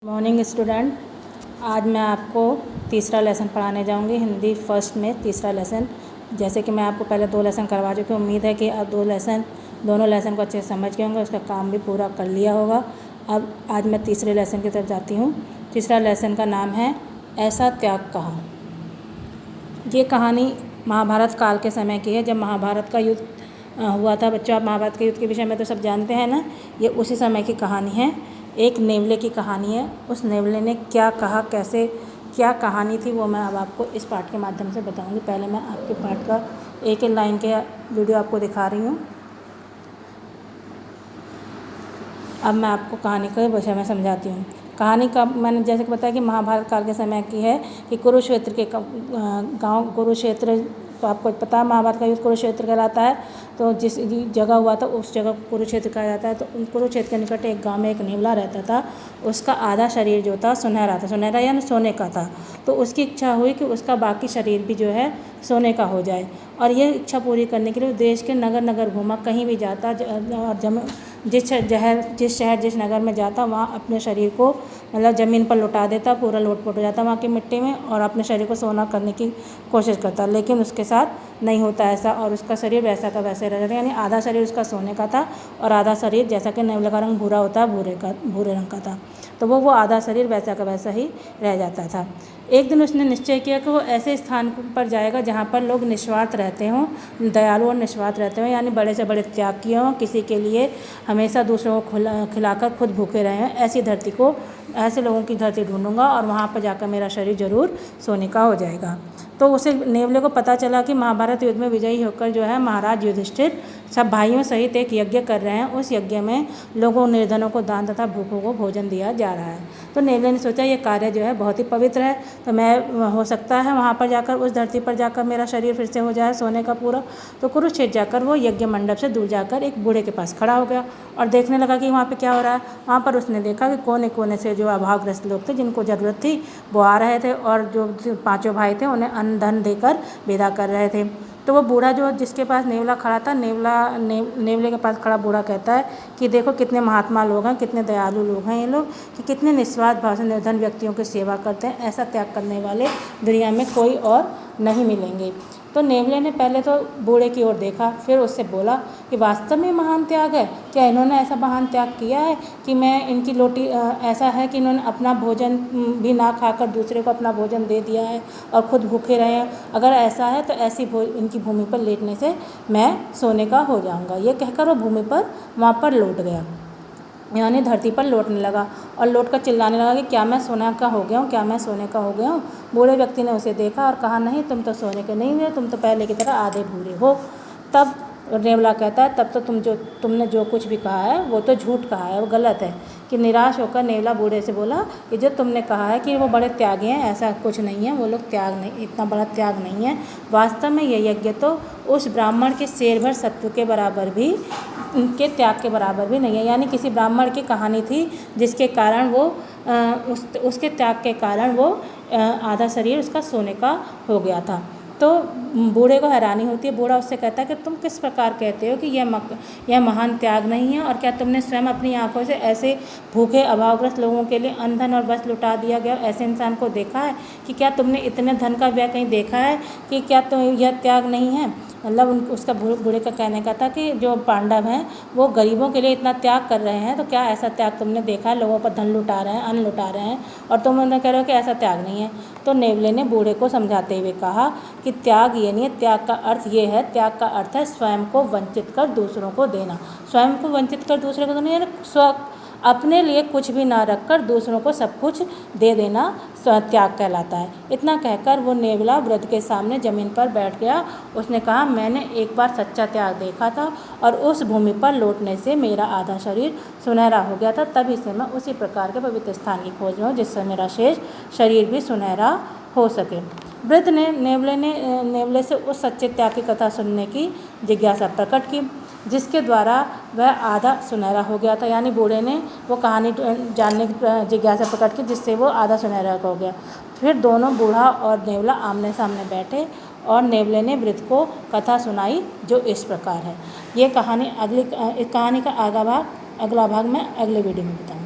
Morning student, आज मैं आपको तीसरा लेसन पढ़ाने जाऊंगी। हिंदी फर्स्ट में तीसरा लेसन। जैसे कि मैं आपको पहले 2 लेसन करवा चुकी हूँ। उम्मीद है कि आप दोनों लेसन को अच्छे से समझ गए होंगे, उसका काम भी पूरा कर लिया होगा। अब आज मैं तीसरे लेसन की तरफ जाती हूँ। तीसरा लेसन का नाम है ऐसा त्याग कहा। ये कहानी महाभारत काल के समय की है, जब महाभारत का युद्ध हुआ था। बच्चों, आप महाभारत के युद्ध के विषय में तो सब जानते हैं ना। ये उसी समय की कहानी है। एक नेवले की कहानी है। उस नेवले ने क्या कहा, कैसे, क्या कहानी थी, वो मैं अब आपको इस पाठ के माध्यम से बताऊंगी। पहले मैं आपके पाठ का एक लाइन के वीडियो आपको दिखा रही हूँ। अब मैं आपको कहानी के विषय में समझाती हूँ। कहानी का मैंने जैसे कि बताया कि महाभारत काल के समय की है, कि कुरुक्षेत्र के गांव कुरुक्षेत्र, तो आपको पता है महाभारत का युद्ध कुरुक्षेत्र कहलाता है। तो जिस जगह हुआ था उस जगह कुरुक्षेत्र कहा जाता है। तो कुरुक्षेत्र के निकट एक गांव में एक नेवला रहता था। उसका आधा शरीर जो था सुनहरा था, सुनहरा यानी सोने का था। तो उसकी इच्छा हुई कि उसका बाकी शरीर भी जो है सोने का हो जाए। और ये इच्छा पूरी करने के लिए देश के नगर नगर घूमा, कहीं भी जाता और जिस शहर जिस नगर में जाता वहाँ अपने शरीर को मतलब ज़मीन पर लुटा देता, पूरा लोटपोट हो जाता वहाँ की मिट्टी में, और अपने शरीर को सोना करने की कोशिश करता। लेकिन उसके साथ नहीं होता ऐसा, और उसका शरीर वैसा का वैसे रह जाता। यानी आधा शरीर उसका सोने का था और आधा शरीर, जैसा कि नेवले का रंग भूरा होता है, भूरे रंग का था। तो वो आधा शरीर वैसा का वैसा ही रह जाता था। एक दिन उसने निश्चय किया कि वो ऐसे स्थान पर जाएगा जहाँ पर लोग निस्वार्थ रहते हों, दयालु और निस्वार्थ रहते हों, यानी बड़े से बड़े त्यागी हों, किसी के लिए हमेशा दूसरों को खिलाकर खुद भूखे रहे हैं। ऐसे लोगों की धरती ढूंढूंगा और वहाँ पर जाकर मेरा शरीर जरूर सोने का हो जाएगा। तो उसे नेवले को पता चला कि महाभारत युद्ध में विजयी होकर जो है महाराज युधिष्ठिर सब भाइयों सहित एक यज्ञ कर रहे हैं। उस यज्ञ में लोगों, निर्धनों को दान तथा भूखों को भोजन दिया जा रहा है। तो नेवले ने सोचा ये कार्य जो है बहुत ही पवित्र है, तो मैं हो सकता है वहाँ पर जाकर, उस धरती पर जाकर मेरा शरीर फिर से हो जाए सोने का पूरा। तो कुरुक्षेत्र जाकर वो यज्ञ मंडप से दूर जाकर एक बूढ़े के पास खड़ा हो गया और देखने लगा कि वहाँ पर क्या हो रहा है। वहाँ पर उसने देखा कि कोने कोने से जो अभावग्रस्त लोग थे, जिनको ज़रूरत थी, वो आ रहे थे, और जो 5 भाई थे उन्हें अन्न धन देकर विदा कर रहे थे। तो वो बूढ़ा जो जिसके पास नेवला खड़ा था, नेवले के पास खड़ा बूढ़ा कहता है कि देखो कितने महात्मा लोग हैं, कितने दयालु लोग हैं ये लोग, कि कितने निस्वार्थ भाव से निर्धन व्यक्तियों की सेवा करते हैं। ऐसा त्याग करने वाले दुनिया में कोई और नहीं मिलेंगे। तो नेवले ने पहले तो बूढ़े की ओर देखा, फिर उससे बोला कि वास्तव में महान त्याग है क्या? इन्होंने ऐसा महान त्याग किया है कि मैं इनकी ऐसा है कि इन्होंने अपना भोजन भी ना खाकर दूसरे को अपना भोजन दे दिया है और खुद भूखे रहे हैं। अगर ऐसा है तो इनकी भूमि पर लेटने से मैं सोने का हो जाऊंगा। ये कहकर वो भूमि पर वहाँ पर लौट गया, यानी धरती पर लौटने लगा और लौट कर चिल्लाने लगा कि क्या मैं सोने का हो गया हूँ, क्या मैं सोने का हो गया हूँ? बूढ़े व्यक्ति ने उसे देखा और कहा, नहीं, तुम तो सोने के नहीं हुए, तुम तो पहले की तरह आधे भूरे हो। तब नेवला कहता है, तब तो तुमने जो कुछ भी कहा है वो तो झूठ कहा है, वो गलत है। कि निराश होकर नेवला बूढ़े से बोला कि जो तुमने कहा है कि वो बड़े त्यागी हैं, ऐसा कुछ नहीं है। वो लोग इतना बड़ा त्याग नहीं है। वास्तव में ये यज्ञ तो उस ब्राह्मण के शेर भर सत्व के बराबर भी, उनके त्याग के बराबर भी नहीं है। यानी किसी ब्राह्मण की कहानी थी जिसके कारण वो उसके त्याग के कारण वो आधा शरीर उसका सोने का हो गया था। तो बूढ़े को हैरानी होती है। बूढ़ा उससे कहता है कि तुम किस प्रकार कहते हो कि यह महान त्याग नहीं है, और क्या तुमने स्वयं अपनी आंखों से ऐसे भूखे अभावग्रस्त लोगों के लिए अन्न धन और वस्त्र लुटा दिया गया ऐसे इंसान को देखा है? कि क्या तुमने इतने धन का व्यय कहीं देखा है? कि क्या तो यह त्याग नहीं है? मतलब उसका बूढ़े का कहने का था कि जो पांडव हैं वो गरीबों के लिए इतना त्याग कर रहे हैं, तो क्या ऐसा त्याग तुमने देखा है? लोगों पर धन लुटा रहे हैं, अन्न लुटा रहे हैं, और तुम उन्हें कह रहे हो कि ऐसा त्याग नहीं है। तो नेवले ने बूढ़े को समझाते हुए कहा कि त्याग ये नहीं है, त्याग का अर्थ ये है, त्याग का अर्थ है स्वयं को वंचित कर दूसरों को देना। स्वयं को वंचित कर दूसरों को देना, यानी अपने लिए कुछ भी ना रखकर दूसरों को सब कुछ दे देना त्याग कहलाता है। इतना कहकर वो नेवला वृद्ध के सामने ज़मीन पर बैठ गया। उसने कहा, मैंने एक बार सच्चा त्याग देखा था और उस भूमि पर लौटने से मेरा आधा शरीर सुनहरा हो गया था। तभी से मैं उसी प्रकार के पवित्र स्थान की खोज में हूँ जिससे मेरा शेष शरीर भी सुनहरा हो सके। वृद्ध ने नेवले से उस सच्चे त्याग की कथा सुनने की जिज्ञासा प्रकट की, जिसके द्वारा वह आधा सुनहरा हो गया था। यानी बूढ़े ने वो कहानी जानने की जिज्ञासा प्रकट की जिससे वो आधा सुनहरा हो गया। फिर दोनों, बूढ़ा और नेवला, आमने सामने बैठे और नेवले ने वृद्ध को कथा सुनाई जो इस प्रकार है। ये कहानी इस कहानी का अगला भाग मैं अगले वीडियो में बताऊँगी।